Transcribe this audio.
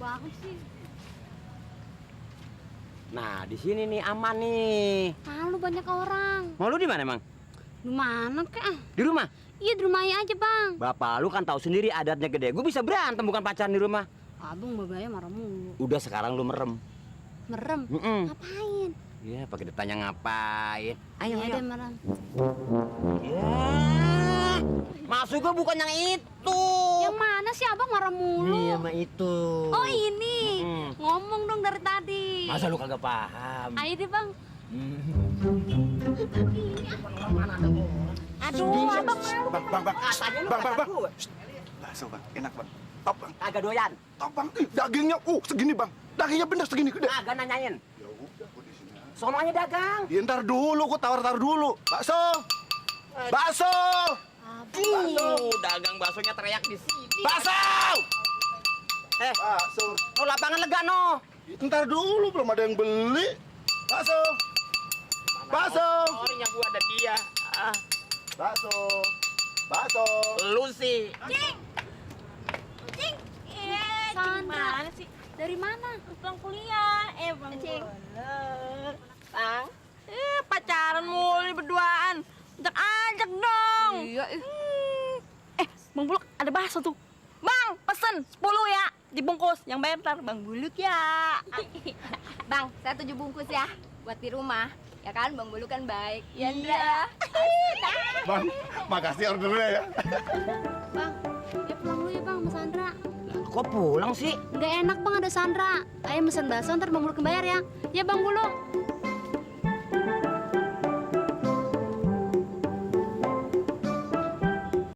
banget sih. Nah, di sini nih aman nih. Malu banyak orang. Mau lu di mana, Mang? Di mana kek? Di rumah? Iya di rumahnya aja bang. Bapak lu kan tahu sendiri adatnya gede. Gue bisa berantem bukan pacaran di rumah. Abang babanya marah mulu. Udah sekarang lu merem. Merem? Ngapain? Iya, pakai ditanya ngapain. Ayo, Iya ayo. deh merem. Ya. Maksud gue bukan yang itu. Yang mana sih abang marah mulu? Iya, sama itu. Oh ini. Ngomong dong dari tadi. Masa lu kagak paham? Ayo deh bang. Aduh, abang malu. Bang. Katanya lu Bang. kata gue. Bakso bang, enak bang. Top bang. Kagak doyan. Top bang. Ih, dagingnya, segini bang. Dagingnya bener segini gede. Kagak nanyain. Ya udah, gua di sini. Sono aja dagang. Ya, ntar dulu, gua tawar dulu. Bakso. Bakso. Dagang baksonya teriak di sini. Bakso. Bakso. No lapangan lega no. Ntar dulu, belum ada yang beli. Bakso. Bakso. Orinya gua ada dia. Bakso. Bakso. Lu sih. Sandra. Sih? Dari mana? Pulang kuliah. Bang Cing. Bulet. Bang. Pacaran mulu berduaan. Ajak dong. Iya. Bang Buluk ada bakso tuh. Bang, pesen 10 ya. Dibungkus. Yang bayar ntar Bang Buluk ya. Bang, saya 7 bungkus ya. Buat di rumah. Ya kan, Bang Bulu kan baik. Ya, Ndra. Iya. Bang, makasih ordernya ya. Bang, ya pulang dulu ya Bang sama Sandra. Kok pulang sih? Nggak enak Bang ada Sandra. Ayo mesen bakso ntar Bang Bulu bayar ya. Ya Bang Bulu.